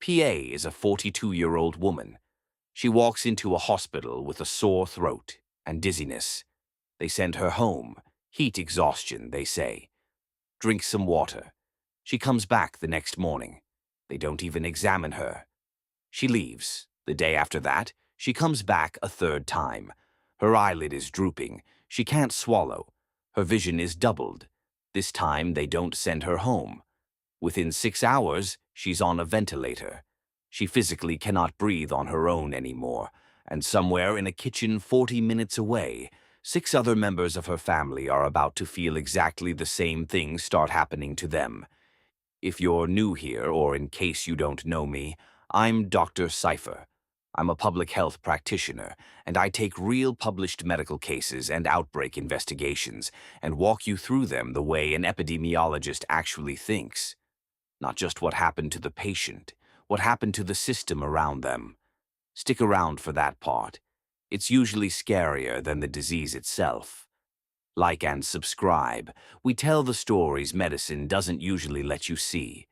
PA is a 42-year-old woman. She walks into a hospital with a sore throat and dizziness. They send her home. Heat exhaustion, they say. Drink some water. She comes back the next morning. They don't even examine her. She leaves. The day after that, she comes back a third time. Her eyelid is drooping. She can't swallow. Her vision is doubled. This time, they don't send her home. Within 6 hours, she's on a ventilator. She physically cannot breathe on her own anymore, and somewhere in a kitchen 40 minutes away, 6 other members of her family are about to feel exactly the same things start happening to them. If you're new here, or in case you don't know me, I'm Dr. Cypher. I'm a public health practitioner, and I take real published medical cases and outbreak investigations and walk you through them the way an epidemiologist actually thinks. Not just what happened to the patient, what happened to the system around them. Stick around for that part. It's usually scarier than the disease itself. Like and subscribe. We tell the stories medicine doesn't usually let you see.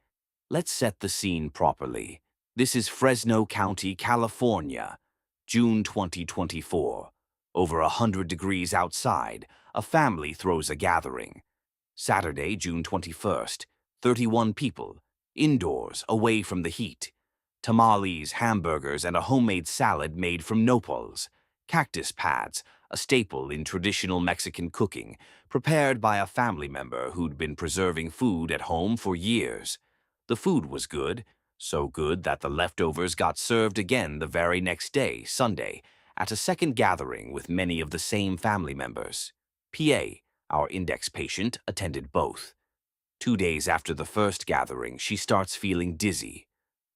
Let's set the scene properly. This is Fresno County, California, June 2024. Over 100 degrees outside, a family throws a gathering. Saturday, June 21st, 31 people, indoors, away from the heat. Tamales, hamburgers, and a homemade salad made from nopales, cactus pads, a staple in traditional Mexican cooking, prepared by a family member who'd been preserving food at home for years. The food was good, so good that the leftovers got served again the very next day, Sunday, at a second gathering with many of the same family members. PA, our index patient, attended both. 2 days after the first gathering, she starts feeling dizzy,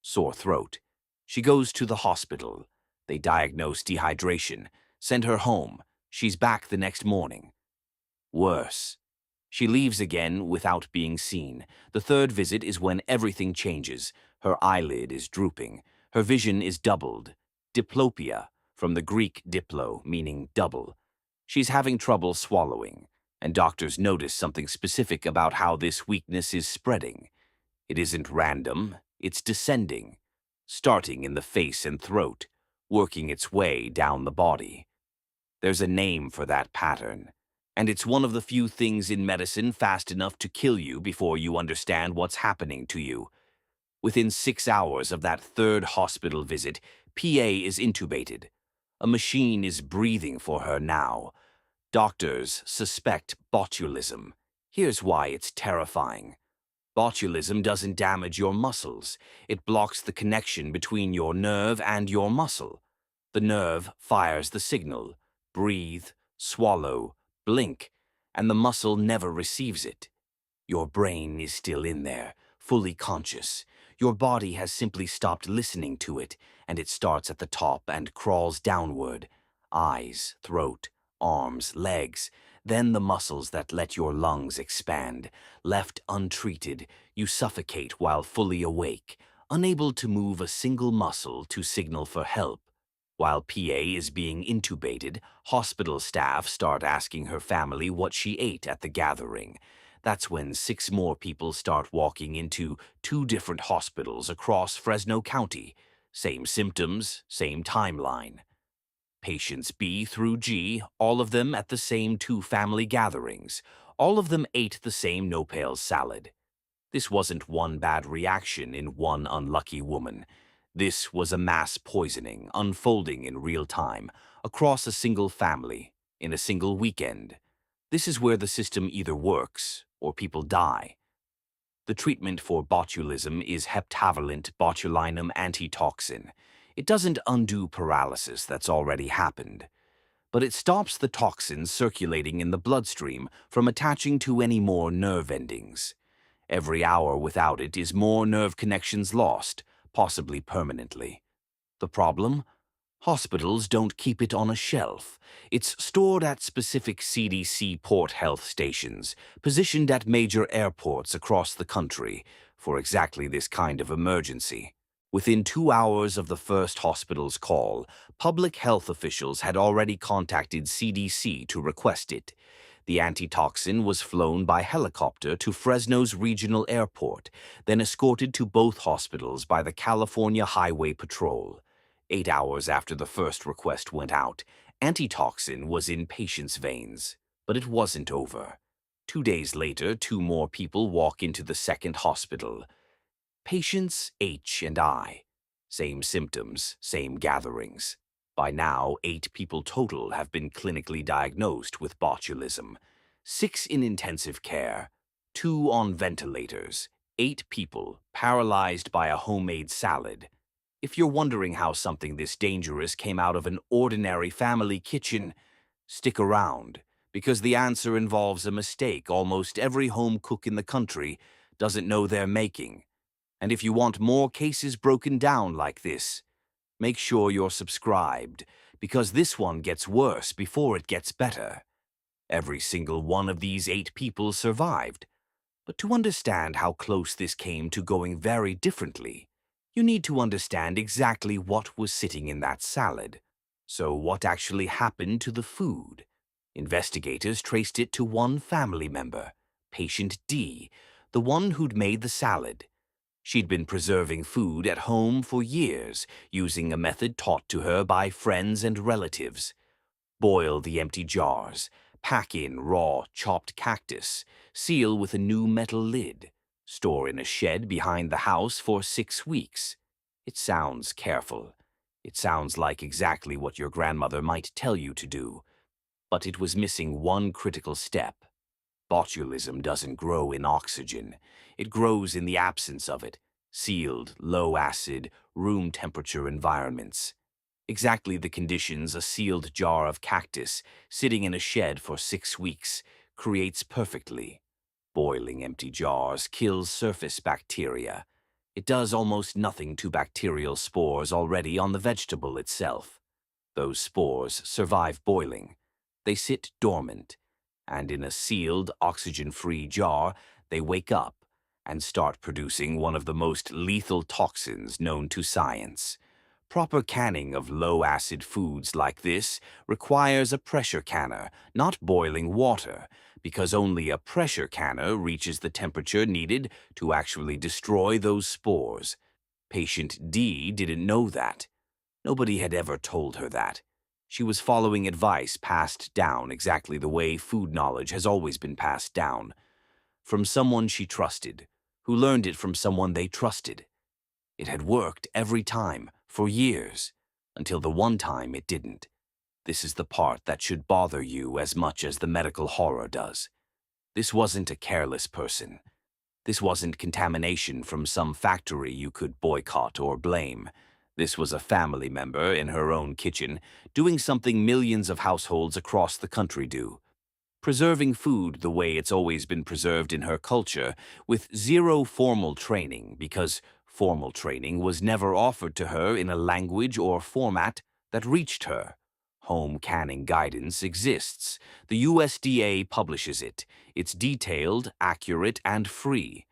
sore throat. She goes to the hospital. They diagnose dehydration, send her home. She's back the next morning. Worse. She leaves again without being seen. The third visit is when everything changes. Her eyelid is drooping. Her vision is doubled. Diplopia, from the Greek diplo, meaning double. She's having trouble swallowing, and doctors notice something specific about how this weakness is spreading. It isn't random, it's descending, starting in the face and throat, working its way down the body. There's a name for that pattern, and it's one of the few things in medicine fast enough to kill you before you understand what's happening to you. Within 6 hours of that third hospital visit, PA is intubated. A machine is breathing for her now. Doctors suspect botulism. Here's why it's terrifying. Botulism doesn't damage your muscles. It blocks the connection between your nerve and your muscle. The nerve fires the signal, breathe, swallow, blink, and the muscle never receives it. Your brain is still in there, fully conscious. Your body has simply stopped listening to it, and it starts at the top and crawls downward. Eyes, throat, arms, legs, then the muscles that let your lungs expand. Left untreated, you suffocate while fully awake, unable to move a single muscle to signal for help. While PA is being intubated, hospital staff start asking her family what she ate at the gathering. That's when 6 more people start walking into 2 different hospitals across Fresno County. Same symptoms, same timeline. Patients B through G, all of them at the same 2 family gatherings. All of them ate the same nopales salad. This wasn't one bad reaction in one unlucky woman. This was a mass poisoning unfolding in real time, across a single family, in a single weekend. This is where the system either works or people die. The treatment for botulism is heptavalent botulinum antitoxin. It doesn't undo paralysis that's already happened, but it stops the toxins circulating in the bloodstream from attaching to any more nerve endings. Every hour without it is more nerve connections lost, possibly permanently. The problem? Hospitals don't keep it on a shelf. It's stored at specific CDC port health stations, positioned at major airports across the country, for exactly this kind of emergency. Within 2 hours of the first hospital's call, public health officials had already contacted CDC to request it. The antitoxin was flown by helicopter to Fresno's regional airport, then escorted to both hospitals by the California Highway Patrol. 8 hours after the first request went out, antitoxin was in patients' veins. But it wasn't over. 2 days later, two more people walk into the second hospital. Patients H and I. Same symptoms, same gatherings. By now, 8 people total have been clinically diagnosed with botulism. 6 in intensive care, 2 on ventilators, 8 people paralyzed by a homemade salad. If you're wondering how something this dangerous came out of an ordinary family kitchen, stick around, because the answer involves a mistake almost every home cook in the country doesn't know they're making. And if you want more cases broken down like this, make sure you're subscribed, because this one gets worse before it gets better. Every single one of these 8 people survived. But to understand how close this came to going very differently, you need to understand exactly what was sitting in that salad. So what actually happened to the food? Investigators traced it to one family member, patient D, the one who'd made the salad. She'd been preserving food at home for years, using a method taught to her by friends and relatives. Boil the empty jars, pack in raw, chopped cactus, seal with a new metal lid, store in a shed behind the house for 6 weeks. It sounds careful. It sounds like exactly what your grandmother might tell you to do. But it was missing one critical step. Botulism doesn't grow in oxygen. It grows in the absence of it, sealed, low-acid, room-temperature environments. Exactly the conditions a sealed jar of cactus sitting in a shed for 6 weeks creates perfectly. Boiling empty jars kills surface bacteria. It does almost nothing to bacterial spores already on the vegetable itself. Those spores survive boiling. They sit dormant, and in a sealed, oxygen-free jar, they wake up and start producing one of the most lethal toxins known to science. Proper canning of low-acid foods like this requires a pressure canner, not boiling water, because only a pressure canner reaches the temperature needed to actually destroy those spores. Patient D didn't know that. Nobody had ever told her that. She was following advice passed down exactly the way food knowledge has always been passed down, from someone she trusted, who learned it from someone they trusted. It had worked every time, for years, until the one time it didn't. This is the part that should bother you as much as the medical horror does. This wasn't a careless person. This wasn't contamination from some factory you could boycott or blame. This was a family member in her own kitchen, doing something millions of households across the country do. Preserving food the way it's always been preserved in her culture, with zero formal training, because formal training was never offered to her in a language or format that reached her. Home canning guidance exists. The USDA publishes it. It's detailed, accurate, and free.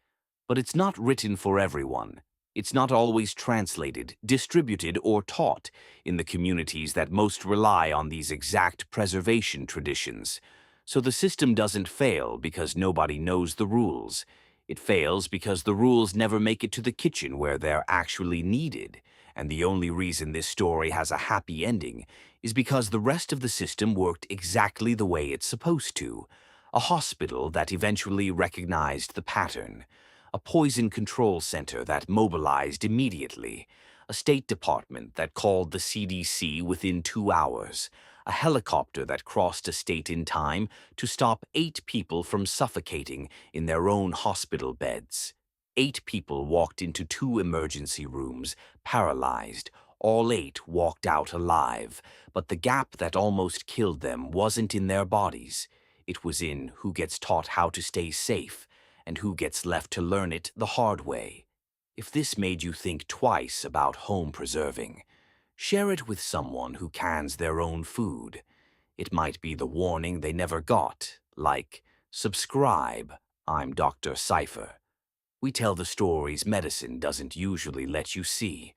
But it's not written for everyone. It's not always translated, distributed, or taught in the communities that most rely on these exact preservation traditions. So the system doesn't fail because nobody knows the rules. It fails because the rules never make it to the kitchen where they're actually needed. And the only reason this story has a happy ending is because the rest of the system worked exactly the way it's supposed to. A hospital that eventually recognized the pattern. A poison control center that mobilized immediately. A State Department that called the CDC within 2 hours. A helicopter that crossed a state in time to stop 8 people from suffocating in their own hospital beds. 8 people walked into 2 emergency rooms, paralyzed. All 8 walked out alive, but the gap that almost killed them wasn't in their bodies. It was in who gets taught how to stay safe and who gets left to learn it the hard way. If this made you think twice about home preserving, share it with someone who cans their own food. It might be the warning they never got, like, subscribe, I'm Dr. Cypher. We tell the stories medicine doesn't usually let you see.